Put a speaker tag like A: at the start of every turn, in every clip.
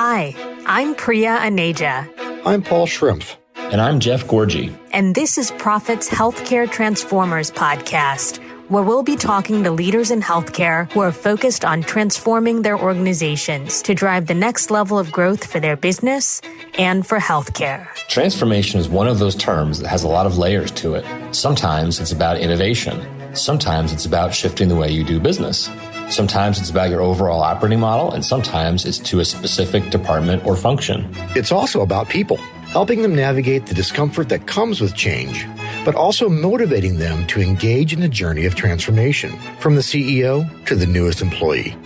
A: Hi, I'm Priya Aneja.
B: I'm Paul Schrimpf.
C: And I'm Jeff Gorgie.
A: And this is Profit's Healthcare Transformers podcast, where we'll be talking to leaders in healthcare who are focused on transforming their organizations to drive the next level of growth for their business and for healthcare.
C: Transformation is one of those terms that has a lot of layers to it. Sometimes it's about innovation. Sometimes it's about shifting the way you do business. Sometimes it's about your overall operating model, and sometimes it's to a specific department or function.
B: It's also about people, helping them navigate the discomfort that comes with change, but also motivating them to engage in the journey of transformation, from the CEO to the newest employee.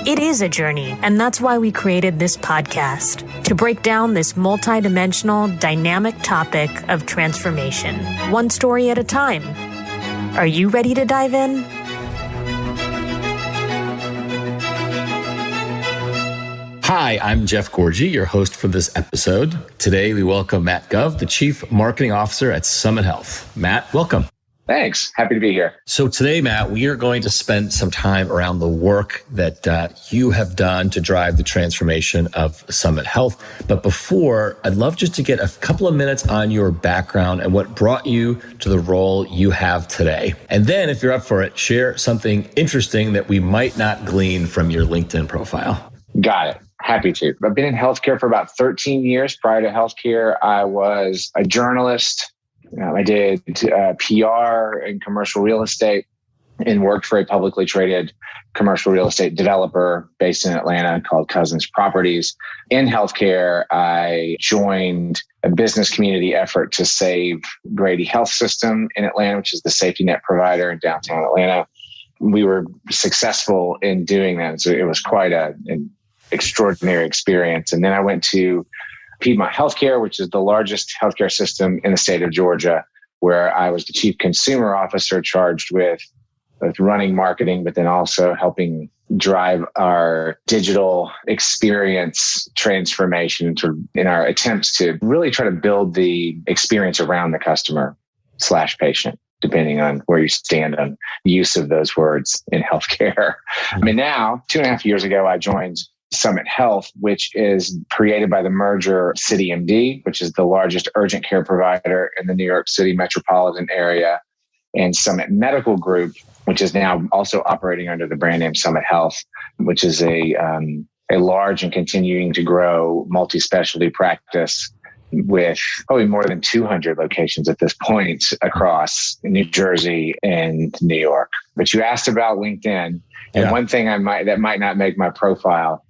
A: It is a journey, and that's why we created this podcast, to break down this multidimensional, dynamic topic of transformation, one story at a time. Are you ready to dive in?
C: Hi, I'm Jeff Gorgie, your host for this episode. Today, we welcome Matt Gove, the Chief Marketing Officer at Summit Health. Matt, welcome.
D: Thanks. Happy to be here.
C: So today, Matt, we are going to spend some time around the work that you have done to drive the transformation of Summit Health. But before, I'd love just to get a couple of minutes on your background and what brought you to the role you have today. And then, if you're up for it, share something interesting that we might not glean from your LinkedIn profile.
D: Got it. Happy to. I've been in healthcare for about 13 years. Prior to healthcare, I was a journalist. I did PR and commercial real estate and worked for a publicly traded commercial real estate developer based in Atlanta called Cousins Properties. In healthcare, I joined a business community effort to save Grady Health System in Atlanta, which is the safety net provider in downtown Atlanta. We were successful in doing that. So it was quite an extraordinary experience. And then I went to Piedmont Healthcare, which is the largest healthcare system in the state of Georgia, where I was the chief consumer officer charged with both running marketing, but then also helping drive our digital experience transformation in our attempts to really try to build the experience around the customer/patient, depending on where you stand on use of those words in healthcare. I mean, now, 2.5 years ago, I joined Summit Health, which is created by the merger of CityMD, which is the largest urgent care provider in the New York City metropolitan area, and Summit Medical Group, which is now also operating under the brand name Summit Health, which is a large and continuing to grow multi-specialty practice with probably more than 200 locations at this point across New Jersey and New York. But you asked about LinkedIn, and one thing that might not make my profile.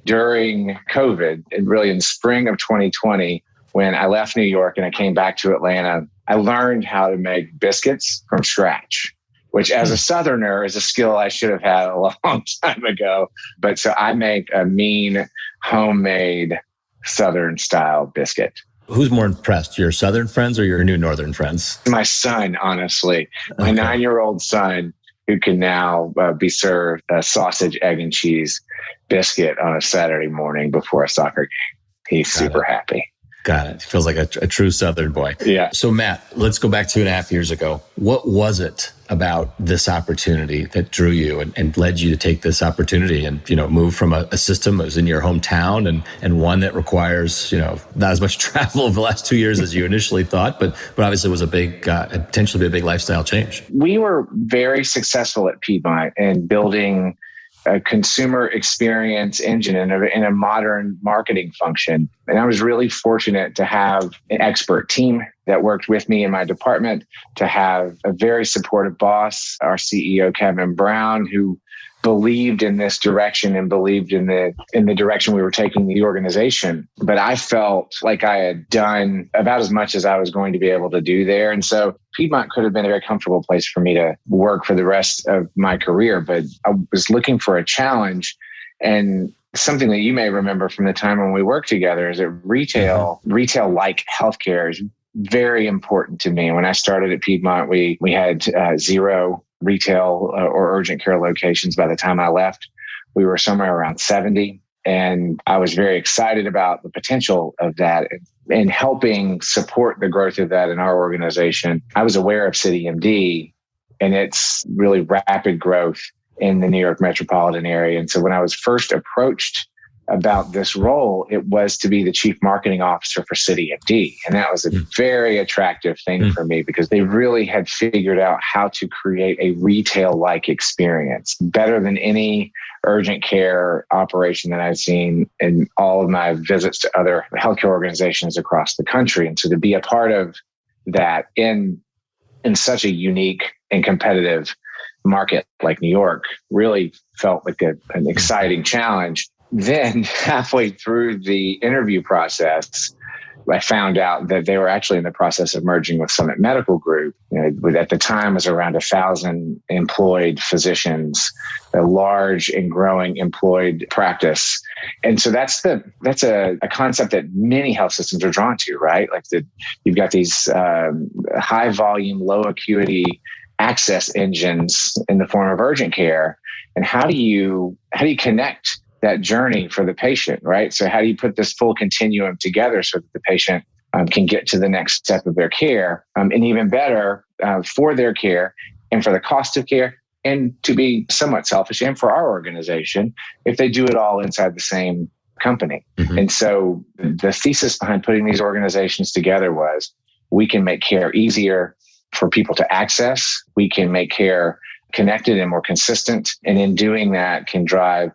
D: During COVID, and really in spring of 2020, when I left New York and I came back to Atlanta, I learned how to make biscuits from scratch, which as a Southerner is a skill I should have had a long time ago. But so I make a mean homemade Southern style biscuit.
C: Who's more impressed, your Southern friends or your new Northern friends?
D: My son, honestly, my 9-year-old son, who can now be served a sausage, egg, and cheese biscuit on a Saturday morning before a soccer game. He's super happy.
C: Got it. Feels like a true Southern boy.
D: Yeah.
C: So Matt, let's go back 2.5 years ago. What was it about this opportunity that drew you and led you to take this opportunity and, move from a system that was in your hometown and one that requires, not as much travel over the last 2 years as you initially thought, but obviously was a big, potentially a big lifestyle change.
D: We were very successful at Piedmont in building a consumer experience engine in a modern marketing function. And I was really fortunate to have an expert team that worked with me in my department, to have a very supportive boss, our CEO, Kevin Brown, who believed in this direction and believed in the direction we were taking the organization. But I felt like I had done about as much as I was going to be able to do there. And so Piedmont could have been a very comfortable place for me to work for the rest of my career. But I was looking for a challenge. And something that you may remember from the time when we worked together is that retail-like healthcare is very important to me. When I started at Piedmont, we had 0 retail or urgent care locations. By the time I left, we were somewhere around 70. And I was very excited about the potential of that and helping support the growth of that in our organization. I was aware of CityMD and its really rapid growth in the New York metropolitan area. And so when I was first approached about this role, it was to be the chief marketing officer for CityMD. And that was a very attractive thing for me because they really had figured out how to create a retail-like experience better than any urgent care operation that I've seen in all of my visits to other healthcare organizations across the country. And so to be a part of that in such a unique and competitive market like New York really felt like an exciting challenge. Then halfway through the interview process, I found out that they were actually in the process of merging with Summit Medical Group. At the time was around 1,000 employed physicians, a large and growing employed practice. And so that's a concept that many health systems are drawn to, right? Like you've got these high volume, low acuity access engines in the form of urgent care. And how do you connect that journey for the patient, right? So how do you put this full continuum together so that the patient can get to the next step of their care, and even better for their care and for the cost of care, and to be somewhat selfish, and for our organization, if they do it all inside the same company. And so the thesis behind putting these organizations together was we can make care easier for people to access. We can make care connected and more consistent. And in doing that can drive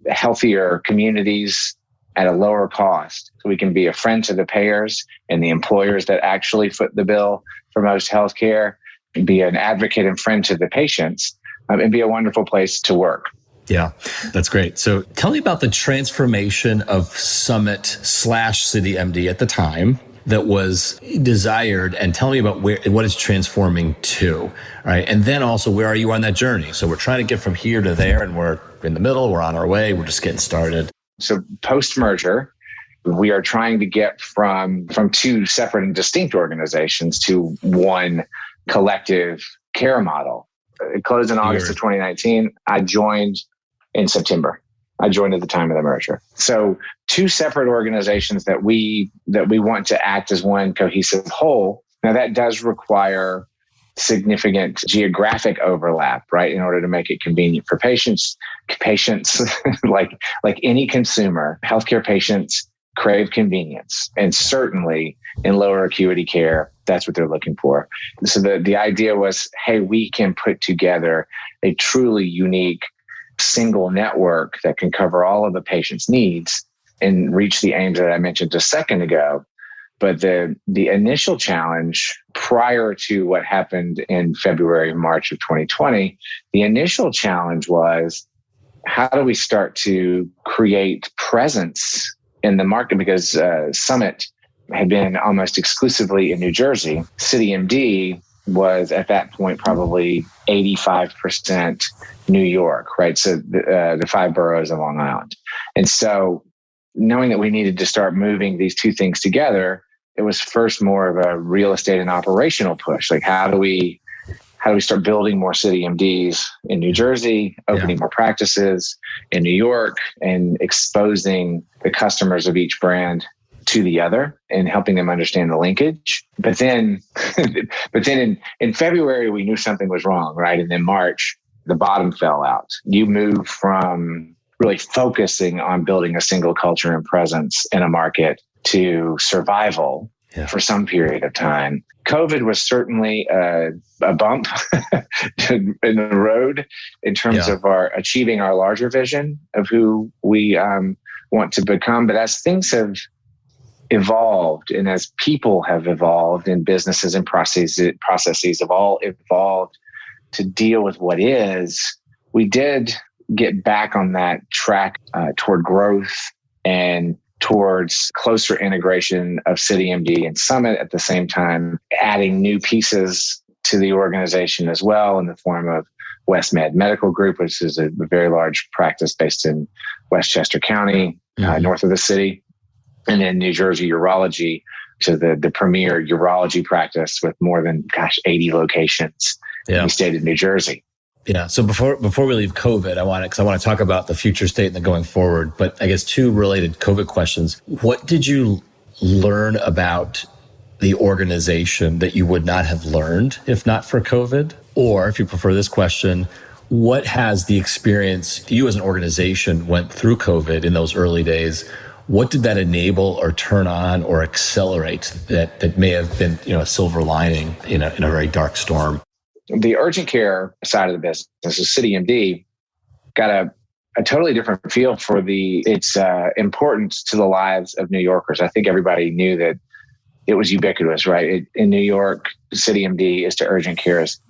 D: healthier communities at a lower cost. So we can be a friend to the payers and the employers that actually foot the bill for most healthcare, and be an advocate and friend to the patients, and be a wonderful place to work.
C: Yeah, that's great. So tell me about the transformation of Summit/CityMD at the time that was desired, and tell me about what it's transforming to, right? And then also, where are you on that journey? So we're trying to get from here to there, and we're in the middle, we're on our way, we're just getting started.
D: So post-merger, we are trying to get from two separate and distinct organizations to one collective care model. It closed in August of 2019. I joined in September. I joined at the time of the merger. So two separate organizations that we want to act as one cohesive whole. Now that does require significant geographic overlap, right? In order to make it convenient for patients, like any consumer, healthcare patients crave convenience. And certainly in lower acuity care, that's what they're looking for. So the idea was, hey, we can put together a truly unique single network that can cover all of the patient's needs and reach the aims that I mentioned a second ago. But the initial challenge prior to what happened in February, March of 2020, the initial challenge was, how do we start to create presence in the market? Because Summit had been almost exclusively in New Jersey. CityMD was at that point probably 85% New York, right? So the 5 boroughs of Long Island. And so knowing that we needed to start moving these two things together, it was first more of a real estate and operational push. Like how do we start building more CityMDs in New Jersey, opening more practices in New York, and exposing the customers of each brand to the other and helping them understand the linkage. But then in February, we knew something was wrong, right? And then March, the bottom fell out. You move from really focusing on building a single culture and presence in a market to survival for some period of time. COVID was certainly a bump in the road in terms of achieving our larger vision of who we want to become. But as things have evolved, and as people have evolved, and businesses and processes have all evolved to deal with what is, we did get back on that track toward growth and towards closer integration of CityMD and Summit, at the same time adding new pieces to the organization as well in the form of WestMed Medical Group, which is a very large practice based in Westchester County, north of the city. And then New Jersey Urology, which is the premier urology practice with more than, 80 locations in the state of New Jersey.
C: Yeah. So before we leave COVID, I want to talk about the future state and the going forward. But I guess two related COVID questions. What did you learn about the organization that you would not have learned if not for COVID? Or if you prefer this question, What has the experience you as an organization went through COVID in those early days? What did that enable or turn on or accelerate that may have been, a silver lining in a very dark storm?
D: The urgent care side of the business, so CityMD, got a totally different feel for its importance to the lives of New Yorkers. I think everybody knew that it was ubiquitous, right? In New York, CityMD is to urgent care as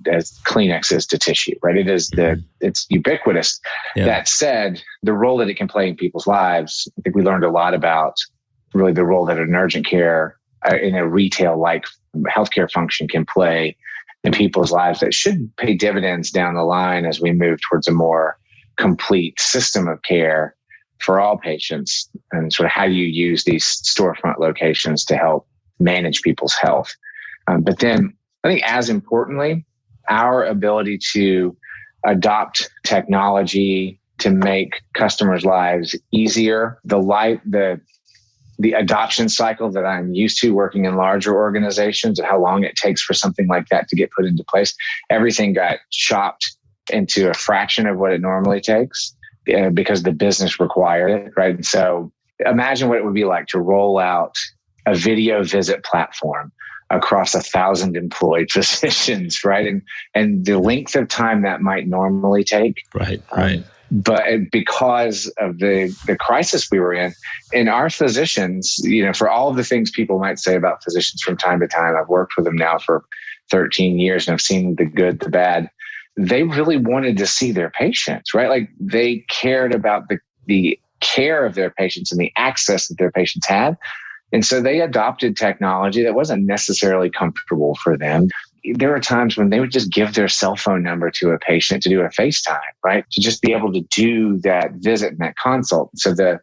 D: Kleenex is to tissue, right? It's ubiquitous. Yeah. That said, the role that it can play in people's lives, I think we learned a lot about really the role that an urgent care in a retail-like healthcare function can play in people's lives that should pay dividends down the line as we move towards a more complete system of care for all patients, and sort of how you use these storefront locations to help manage people's health. But then I think as importantly, our ability to adopt technology to make customers' lives easier, the adoption cycle that I'm used to working in larger organizations and how long it takes for something like that to get put into place, everything got chopped into a fraction of what it normally takes because the business required it, right? And so imagine what it would be like to roll out a video visit platform across 1,000 employed physicians, right? And the length of time that might normally take.
C: Right.
D: But because of the crisis we were in, and our physicians, for all of the things people might say about physicians from time to time, I've worked with them now for 13 years and I've seen the good, the bad. They really wanted to see their patients, right? Like they cared about the care of their patients and the access that their patients had. And so they adopted technology that wasn't necessarily comfortable for them. There were times when they would just give their cell phone number to a patient to do a FaceTime, right? To just be able to do that visit and that consult. So the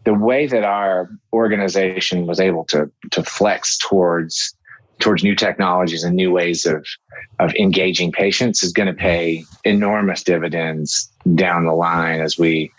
D: way that our organization was able to flex towards new technologies and new ways of engaging patients is going to pay enormous dividends down the line as we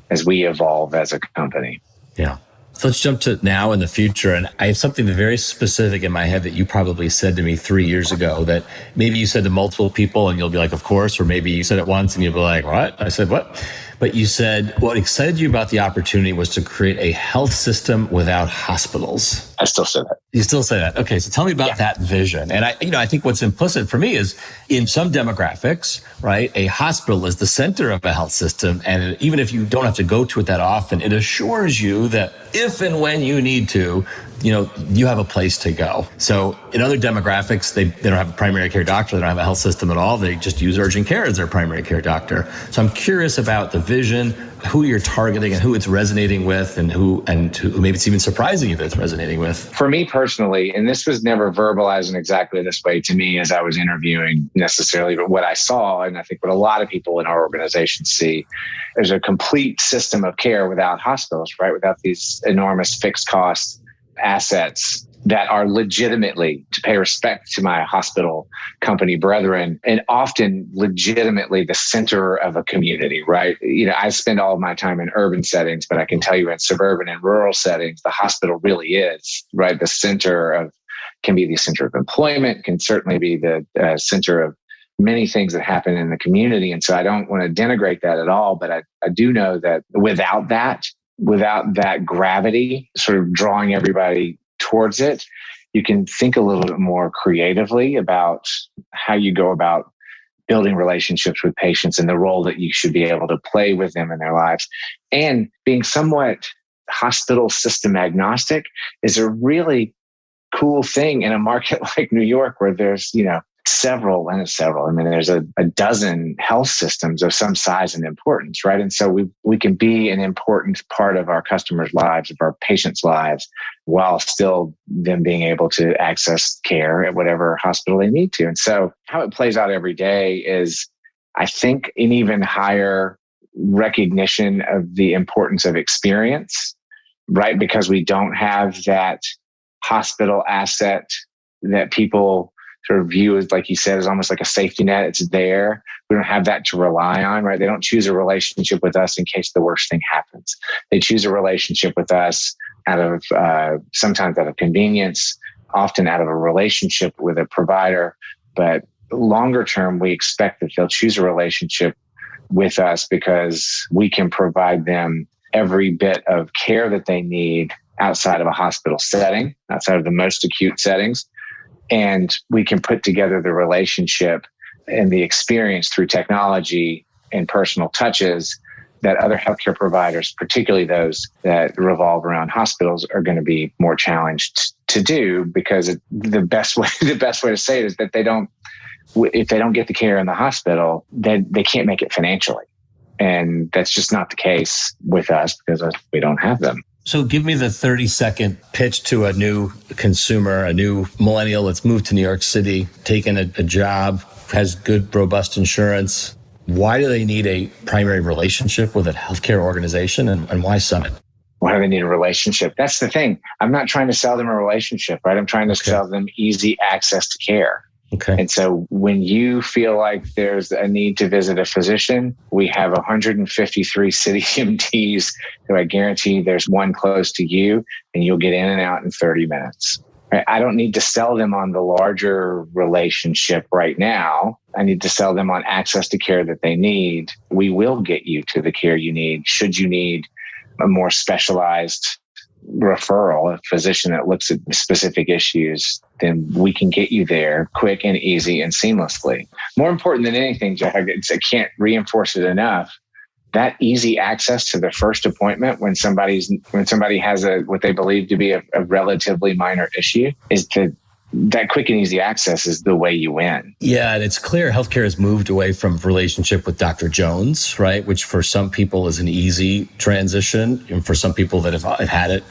D: evolve as a company.
C: Yeah. So let's jump to now in the future. And I have something very specific in my head that you probably said to me 3 years ago that maybe you said to multiple people and you'll be like, of course, or maybe you said it once and you'll be like, what? I said, what? But you said what excited you about the opportunity was to create a health system without hospitals.
D: I still say that.
C: You still say that. Okay. So tell me about that vision. And I think what's implicit for me is in some demographics, right? A hospital is the center of a health system. And even if you don't have to go to it that often, it assures you that if and when you need to, you have a place to go. So in other demographics, they don't have a primary care doctor. They don't have a health system at all. They just use urgent care as their primary care doctor. So I'm curious about the vision, who you're targeting and who it's resonating with and who maybe it's even surprising you that it's resonating with.
D: For me personally, and this was never verbalized in exactly this way to me as I was interviewing necessarily, but what I saw, and I think what a lot of people in our organization see, is a complete system of care without hospitals, right? Without these enormous fixed cost assets that are legitimately, to pay respect to my hospital company brethren, and often legitimately the center of a community, right? I spend all of my time in urban settings, but I can tell you in suburban and rural settings, the hospital really is, right? Can be the center of employment, can certainly be the center of many things that happen in the community. And so I don't want to denigrate that at all, but I do know that without that gravity sort of drawing everybody towards it, you can think a little bit more creatively about how you go about building relationships with patients and the role that you should be able to play with them in their lives. And being somewhat hospital system agnostic is a really cool thing in a market like New York, where there's, there's a dozen health systems of some size and importance, right? And so we can be an important part of our customers' lives, of our patients' lives, while still them being able to access care at whatever hospital they need to. And so how it plays out every day is, I think, an even higher recognition of the importance of experience, right? Because we don't have that hospital asset that people sort of view as, like you said, as almost like a safety net. It's there. We don't have that to rely on, right? They don't choose a relationship with us in case the worst thing happens. They choose a relationship with us sometimes out of convenience, often out of a relationship with a provider. But longer term, we expect that they'll choose a relationship with us because we can provide them every bit of care that they need outside of a hospital setting, outside of the most acute settings. And we can put together the relationship and the experience through technology and personal touches that other healthcare providers, particularly those that revolve around hospitals, are going to be more challenged to do, because the best way to say it is that if they don't get the care in the hospital, then they can't make it financially. And that's just not the case with us because we don't have them.
C: So give me the 30-second pitch to a new consumer, a new millennial that's moved to New York City, taken a job, has good, robust insurance. Why do they need a primary relationship with a healthcare organization, and why Summit?
D: Why do they need a relationship? That's the thing. I'm not trying to sell them a relationship, right? I'm trying to sell them easy access to care.
C: Okay.
D: And so when you feel like there's a need to visit a physician, we have 153 CityMDs who I guarantee there's one close to you, and you'll get in and out in 30 minutes. I don't need to sell them on the larger relationship right now. I need to sell them on access to care that they need. We will get you to the care you need. Should you need a more specialized referral, a physician that looks at specific issues, then we can get you there quick and easy and seamlessly. More important than anything, Jack, I can't reinforce it enough. That easy access to the first appointment when somebody has what they believe to be a relatively minor issue is that quick and easy access is the way you win.
C: Yeah, and it's clear healthcare has moved away from relationship with Dr. Jones, right? Which for some people is an easy transition, and for some people that have had it,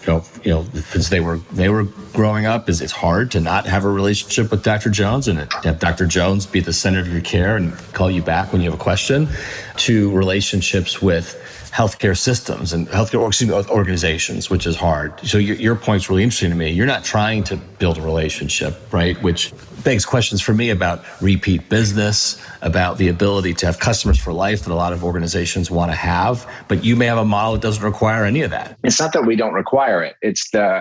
C: since they were growing up, it's hard to not have a relationship with Dr. Jones and have Dr. Jones be the center of your care and call you back when you have a question. To relationships with healthcare systems and healthcare organizations, which is hard. So your point's really interesting to me. You're not trying to build a relationship, right? Which begs questions for me about repeat business, about the ability to have customers for life that a lot of organizations want to have. But you may have a model that doesn't require any of that.
D: It's not that we don't require it.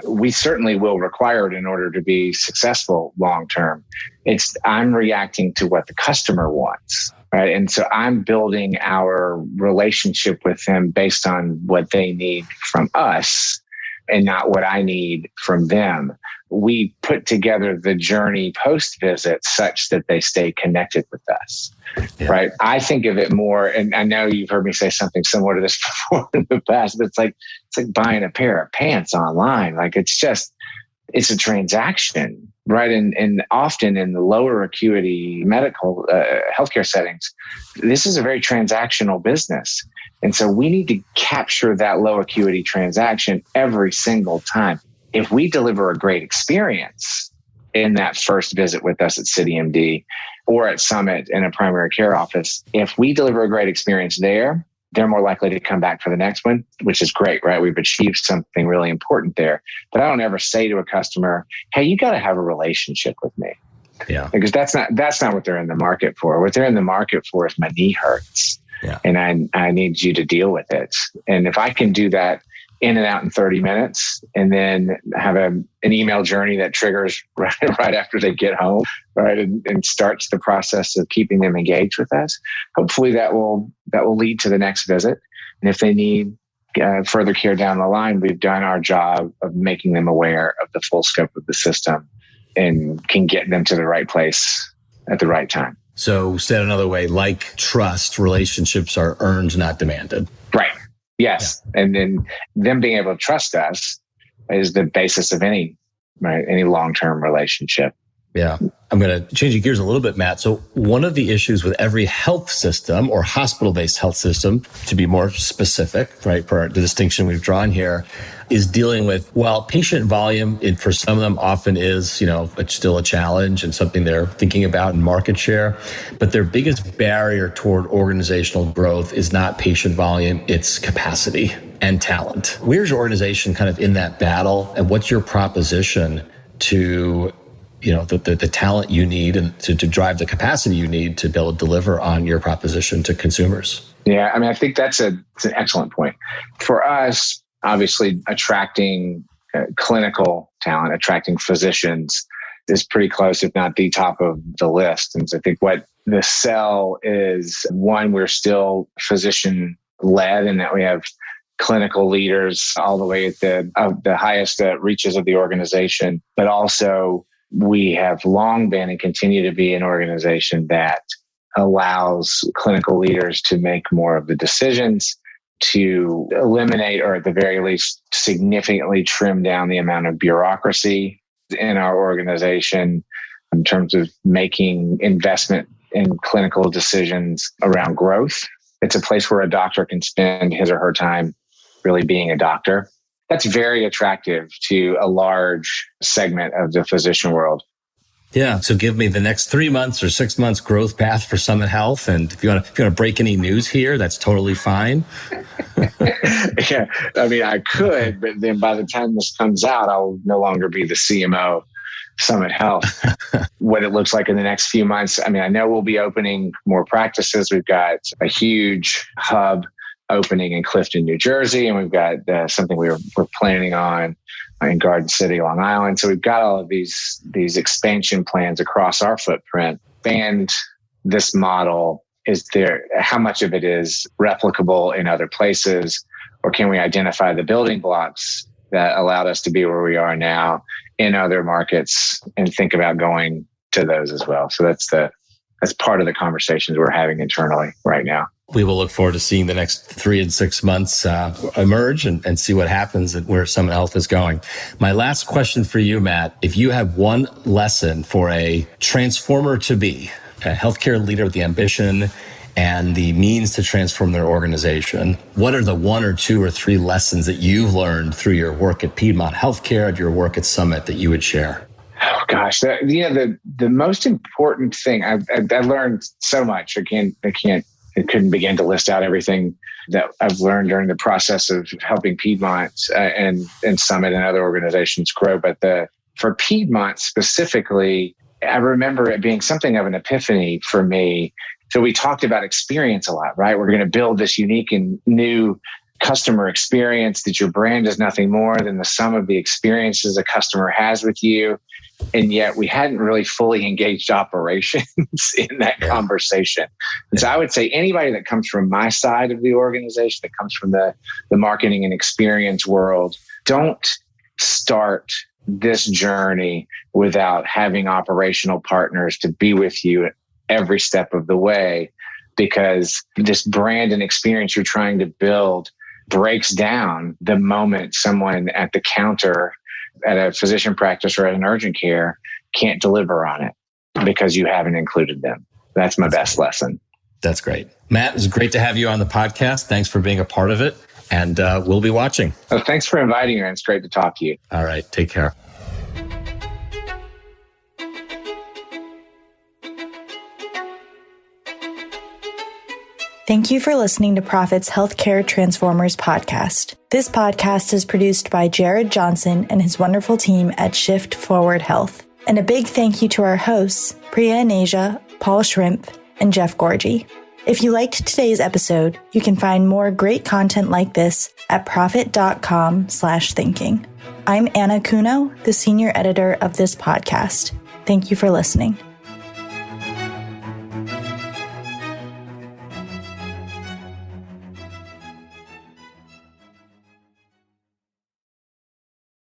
D: We certainly will require it in order to be successful long-term. I'm reacting to what the customer wants. Right. And so I'm building our relationship with them based on what they need from us and not what I need from them. We put together the journey post-visit such that they stay connected with us. Yeah. Right. I think of it more, and I know you've heard me say something similar to this before in the past, but it's like buying a pair of pants online. Like it's a transaction. Right. And often in the lower acuity medical healthcare settings, this is a very transactional business. And so we need to capture that low acuity transaction every single time. If we deliver a great experience in that first visit with us at CityMD or at Summit in a primary care office, if we deliver a great experience there, they're more likely to come back for the next one, which is great, right? We've achieved something really important there. But I don't ever say to a customer, hey, you got to have a relationship with me.
C: Yeah.
D: Because that's not what they're in the market for. What they're in the market for is my knee hurts. Yeah. And I need you to deal with it. And if I can do that in and out in 30 minutes and then have an email journey that triggers right after they get home, right, and starts the process of keeping them engaged with us, hopefully that will lead to the next visit. And if they need further care down the line, we've done our job of making them aware of the full scope of the system and can get them to the right place at the right time.
C: So said another way, like trust, relationships are earned, not demanded.
D: Right. Yes. Yeah. And then them being able to trust us is the basis of any long-term relationship.
C: Yeah. I'm going to change gears a little bit, Matt. So one of the issues with every health system or hospital-based health system, to be more specific, right, for the distinction we've drawn here, is dealing with, well, patient volume, for some of them often is, it's still a challenge and something they're thinking about in market share. But their biggest barrier toward organizational growth is not patient volume, it's capacity and talent. Where's your organization kind of in that battle? And what's your proposition to the talent you need and to drive the capacity you need to be able to deliver on your proposition to consumers?
D: Yeah, I think that's an excellent point. For us, obviously, attracting clinical talent, attracting physicians is pretty close, if not the top of the list. And so I think what the sell is one, we're still physician led and that we have clinical leaders all the way at the highest reaches of the organization. But also we have long been and continue to be an organization that allows clinical leaders to make more of the decisions, to eliminate or at the very least significantly trim down the amount of bureaucracy in our organization in terms of making investment in clinical decisions around growth. It's a place where a doctor can spend his or her time really being a doctor. That's very attractive to a large segment of the physician world.
C: Yeah. So give me the next 3 months or 6 months growth path for Summit Health. And if you want to break any news here, that's totally fine.
D: Yeah. I mean, I could, but then by the time this comes out, I'll no longer be the CMO Summit Health. What it looks like in the next few months. I mean, I know we'll be opening more practices. We've got a huge hub opening in Clifton, New Jersey, and we've got something we're planning on in Garden City, Long Island. So we've got all of these expansion plans across our footprint. And this model, is there, how much of it is replicable in other places, or can we identify the building blocks that allowed us to be where we are now in other markets and think about going to those as well? So that's part of the conversations we're having internally right now.
C: We will look forward to seeing the next 3 and 6 months emerge and see what happens and where Summit Health is going. My last question for you, Matt, if you have one lesson for a transformer to be, a healthcare leader with the ambition and the means to transform their organization, what are the 1 or 2 or 3 lessons that you've learned through your work at Piedmont Healthcare, at your work at Summit, that you would share?
D: Oh gosh, the most important thing I learned so much. I couldn't begin to list out everything that I've learned during the process of helping Piedmont and Summit and other organizations grow. But for Piedmont specifically, I remember it being something of an epiphany for me. So we talked about experience a lot, right? We're going to build this unique and new customer experience, that your brand is nothing more than the sum of the experiences a customer has with you. And yet we hadn't really fully engaged operations in that conversation. And so I would say anybody that comes from my side of the organization, that comes from the marketing and experience world, don't start this journey without having operational partners to be with you at every step of the way, because this brand and experience you're trying to build breaks down the moment someone at the counter at a physician practice or at an urgent care can't deliver on it because you haven't included them. That's my best lesson.
C: That's great. Matt, it's great to have you on the podcast. Thanks for being a part of it. And we'll be watching.
D: Oh, thanks for inviting me. It's great to talk to you.
C: All right. Take care.
E: Thank you for listening to Prophet's Healthcare Transformers podcast. This podcast is produced by Jared Johnson and his wonderful team at Shift Forward Health. And a big thank you to our hosts, Priya and Asia, Paul Shrimp, and Jeff Gorgie. If you liked today's episode, you can find more great content like this at prophet.com/thinking. I'm Anna Kuno, the senior editor of this podcast. Thank you for listening.